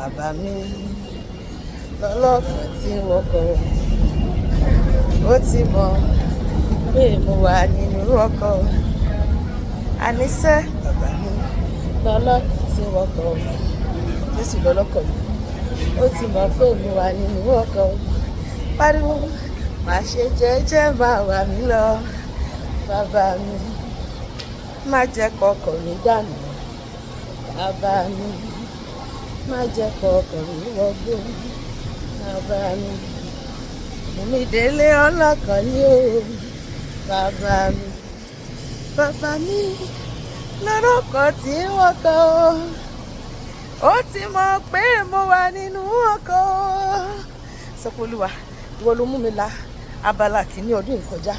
bàbá mi lọ́lọ́kàn tí wọ́n kọ́ ó ti mọ̀ pé mo wà nínú ọkọ̀ àníṣe bàbá mi lọ́lọ́kàn tí wọ́n kọ́ Jésù lọ́lọ́kọ̀ mi ó ti mọ̀ pé mo wà nínú ọkọ̀ pariwo má ṣe jẹ́jẹ́ máa wà mí lọ bàbá mi má jẹ́ kọkọ̀ mi dànù bàbá mi má jẹ́ kọkọ̀ mi wọgbó bàbá mi mú mi délé ọlọ́kàn ní o bàbá mi lọ́rọ̀kọ̀ tí wọ́n kọ́ ó ti mọ̀ pé mo wà nínú ọkọ̀ sọ pé Olúwa ìwọ ló mú mi la abala kìíní ọdún yìí kọjá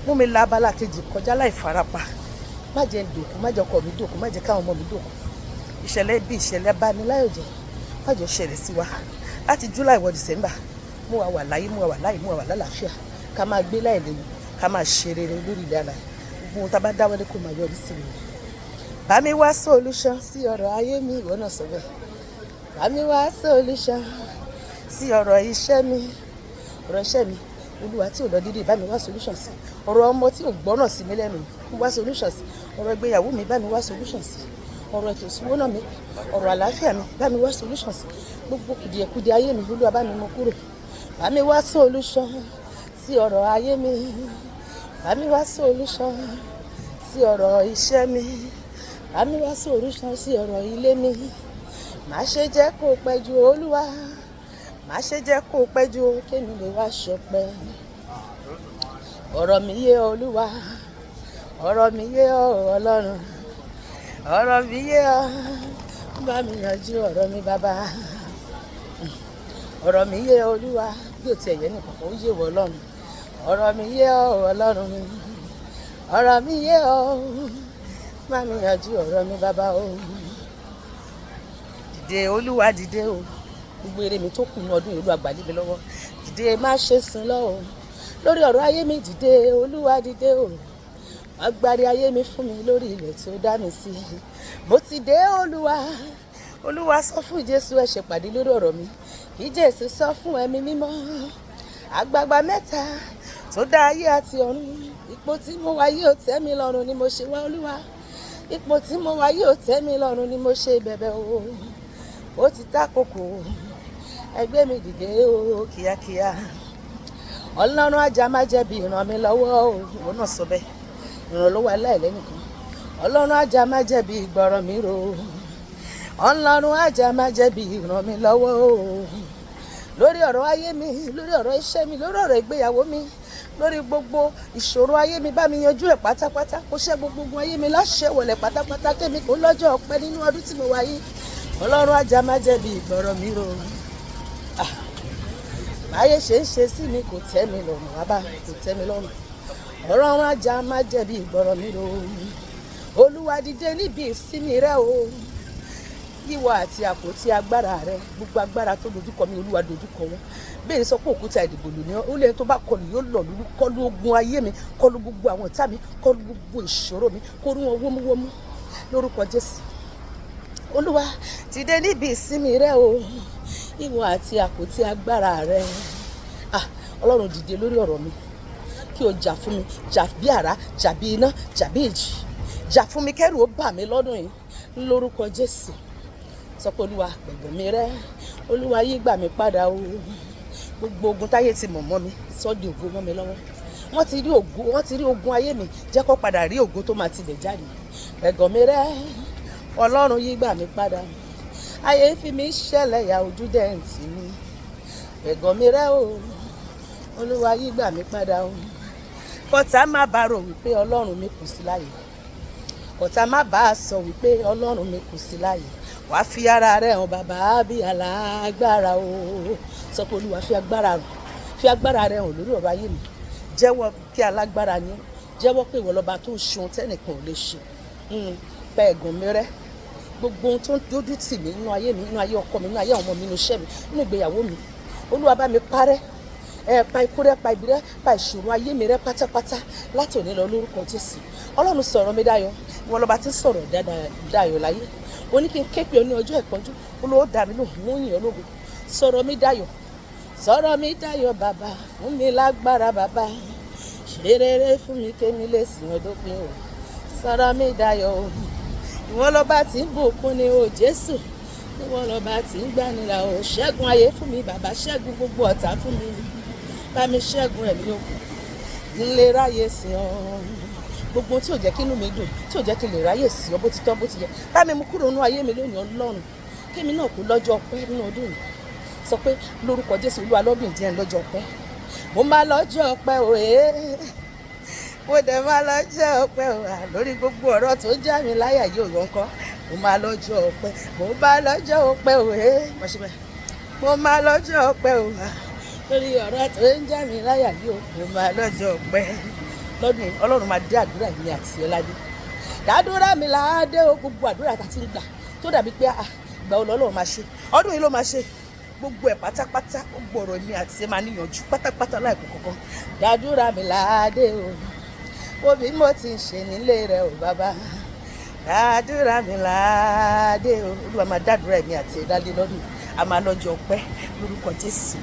mú mi la abala kejì kọjá láì farapa má jẹ́ dòkú má jẹ́ ọkọ mi dòkú má jẹ́ káwọn ọmọ mi dòkú ìṣẹ̀lẹ̀ bí ìṣẹ̀lẹ̀ abániláyọ̀jẹ́ má jẹ́ ṣẹlẹ̀ sí wa láti July wọ December mú wa wà láyé mú wa wà láyé mú wa wà lálàáfíà ká máa gbé láì léwu ká máa ṣe rere lórí ilẹ̀ àlàyé gbogbo ohun tá a bá dáwọ́lé kó máa yọrí sí rere bá mi wá solution sí ọ̀rọ̀ ayé mi ìwọ náà sọ bẹ́ẹ̀ bá mi wá solution sí ọ̀rọ̀ iṣẹ́ mi Olúwa tí ò lọ dídì bá mi wá solution sí ọ̀rọ̀ ọmọ tí ò gbọ́ràn sí mi lẹ́nu wá solution sí ọ̀rọ̀ ìgbéyàwó mi bá mi wá solution sí ọ̀rọ̀ ètò ìṣúná mi ọ̀rọ̀ àlàáfíà mi bá mi wá solution sí gbogbo kùdìẹ̀kudiẹ ayé mi Olúwa bá mi mú kúrò bá mi wá solution sí ọ̀rọ̀ ayé mi bá mi wá solution sí ọ̀rọ̀ iṣẹ́ mi bá mi wá solution sí ọ̀rọ̀ ilé mi má ṣe jẹ́ kó pẹ́ jù Olúwa má ṣe jẹ́ kó pẹ́ jù kémi lè wá ṣọpẹ́ ọ̀rọ̀ mi yé Olúwa ọ̀rọ̀ mi yé Ọlọ́run ọ̀rọ̀ mi yé ọ bá mi yanjú ọ̀rọ̀ mi bàbá ọ̀rọ̀ mi yé Olúwa bí o ti ẹ̀yẹ nìkan ó yé wọ Ọlọ́run ọ̀rọ̀ mi yé Ọlọ́run mi ọ̀rọ̀ mi yé ọ bá mi yanjú ọ̀rọ̀ mi bàbá o dìde Olúwa dìde o gbogbo eré mi tó kù ní ọdún yìí Olúwa gbà lé mi lọ́wọ́ dìde má ṣe sùn lọ o lórí ọ̀rọ̀ ayé mi dìde Olúwa dìde o agbárí ayé mi fún mi lórí ilẹ̀ tó dá mi sí mo ti dé Olúwa sọ fún Jésù ẹ ṣèpàdé lórí ọ̀rọ̀ mi kí Jésù sọ fún ẹ̀mí mímọ́ àgbààgbà mẹ́ta tó dá ayé àti ọ̀run ipò tí mo wà yìí ò tẹ́ mi lọ́rùn ni mo ṣe wá Olúwa ipò tí mo wà yìí ò tẹ́ mi lọ́rùn ni mo ṣe bẹ̀bẹ̀ o ó ti tákòkò ẹgbẹ́ mi dìde o kíákíá Ọlọ́run ajá má jẹ̀bi ràn mí lọ́wọ́ o ìwọ náà sọ bẹ́ẹ̀ ìrànlọ́wọ́ aláìlẹ́nìkan Ọlọ́run ajá má jẹ̀bi ìgbọràn mi rò Ọlọ́run ajá má jẹ̀bi ràn mí lọ́wọ́ o lórí ọ̀rọ̀ ayé mi lórí ọ̀rọ̀ iṣẹ́ mi lórí ọ̀rọ̀ ìgbéyàwó mi lórí gbogbo ìṣòro ayé mi bá mi yanjú ẹ̀ pátápátá kó ṣẹ́ gbogbo ayé mi láṣẹ wọlé pátápátá kémi kó lọ́jọ́ ọpẹ́ nínú ọdún tí mo wà yìí Ọlọ́run ajá má jẹ̀bi ìgbọràn mi rò báyé ṣe ń ṣe sí mi kò tẹ́ mi lọ́rùn bàbá kò tẹ́ mi lọ́rùn Ọlọ́run ajá má jẹ̀bi ìgbọràn mi rò Olúwa dìde níbi ìsinmi rẹ o ìwọ àti àpótí agbára rẹ gbogbo agbára tó dojúkọ mi Olúwa dojúkọ wọn bẹ́ẹ̀ sọ pé òkúta ìdìbò lò ní ó lè tó bá kọlù yóò lọ lulú kọlù ogun ayé mi kọlù gbogbo àwọn ọ̀tá mi kọlù gbogbo ìṣòro mi kó rú wọn wómúwómú lórúkọ Jésù Olúwa dìde níbi ìsinmi rẹ o ìwọ àti àpótí agbára rẹ Ọlọ́run dìde lórí ọ̀rọ̀ mi kí o jà fún mi jà bí àrá jà bí iná jà bí ìjì jà fún mi kẹ́rù ó bà mí lọ́dún yìí lórúkọ Jésù sọ pé Olúwa gbẹ̀gbẹ̀ mi rẹ Olúwa yí gbà mí padà o gbogbo ogun táyé ti mọ̀ mọ́ mi sọ́ di ògo mọ́ mi lọ́wọ́ wọ́n ti rí ogun ayé mi jẹ́ kó padà rí ògo tó máa tilẹ̀ jáde gbẹ̀gbẹ̀ mi rẹ Ọlọ́run yí gbà mí padà ayé fi mi ṣẹlẹ̀ ya ojú dẹ́ǹtì mi gbẹ̀gbẹ̀ mi rẹ o Olúwa yí gbà mí padà o kọ́tà má bá rò wípé Ọlọ́run mi kù sí láyé kọ́tà má bá a sọ wípé Ọlọ́run mi kù sí láyé wàá fi ara rẹ hàn bàbá bí alágbára o sọ pé Olúwa fi agbára rẹ hàn lórí ọ̀rọ̀ ayé mi jẹ́wọ́ kí alágbára ni jẹ́wọ́ pé ìwọ lọ́ba tó ń ṣe ohun tẹ́nìkan ò lè ṣe pẹ́ ẹ̀gàn mi rẹ́ gbogbo ohun tó ń dójú tì mí nínú ayé mi nínú ayé ọkọ mi nínú ayé àwọn ọmọ mi nínú iṣẹ́ mi nínú ìgbéyàwó mi Olúwa bá mi parẹ́ pa ikú rẹ́ pa ibi rẹ́ pa ìṣòro ayé mi rẹ́ pátápátá láti òní lọ lórúkọ Jésù Ọlọ́run sọ̀rọ̀ mi dayọ̀ ìwọ lọ́ba tí ń sọ̀rọ̀ dayọ̀ láyé ó ní kí n ké pè ọ́ ní ọjọ́ ìpọ́njú olówó dà mí lóhùn mú yìn ológo. Sọ̀rọ̀ mi dayọ̀ bàbá, fún mi lágbára bàbá, ṣe rere fún mi kémi lè sìn ọ́ dópin o. Sọ̀rọ̀ mi dayọ̀ o, ìwọ lọ́ba tí ń bùkún ni o Jésù, ìwọ lọ́ba tí ń gbànira o. Ṣẹ́gun ayé fún mi bàbá, ṣẹ́gun gbogbo ọ̀tá fún mi, bá mi ṣẹ́gun ẹ̀mí òkú n lè ráyè sìn ọ́. Gbogbo tí ò jẹ́ kí inú mi dùn, tí ò jẹ́ kí n lè ráyè sìn ọ́ bó ti tọ́ bó ti yẹ, bá mi mú kúrò nínú ayé mi lónìí Ọlọ́run, kémi náà kú lọ́jọ́ ọpẹ́ nínú ọdún yìí. Sọ pé lórúkọ Jésù Olúwa lọ́dún ìjẹun lọ́jọ́ ọpẹ́, mo máa lọ́jọ́ ọpẹ́ o mo dẹ̀ máa lọ́jọ́ ọpẹ́ o lórí gbogbo ọ̀rọ̀ tó já mi láyà yóò yọ ńkọ́. Mo máa lọ́jọ́ ọpẹ́, mo máa lọ́jọ́ ọpẹ́ o mo máa lọ́jọ́ ọpẹ́ o lórí ọ̀rọ̀ tó ń já mi láyà yóò, mo máa lọ́jọ́ ọpẹ́. Lọ́dún yìí Ọlọ́run máa dé àdúrà mi àti ọládé, dàdúrà mi láàdé o. Gbogbo àdúrà tá ti ń gbà tó dàbí pé ìgbà wo lọ́lọ́run máa ṣe, ọdún yìí ló máa ṣe gbogbo ẹ̀ pátápátá. Gbogbo ọ̀rọ̀ mi àti ẹ̀ máa níyànjú pátápátá láìpẹ́ kankan. Dàdúrà mi láàdé o, wo bí mo ti ń ṣe nílé rẹ o bàbá, dàdúrà mi láàdé o. Olúwa máa dàdúrà mi àti ẹ̀ dálé lọ́dún, a máa lọ́jọ́ ọpẹ́ lórúkọ Jésù.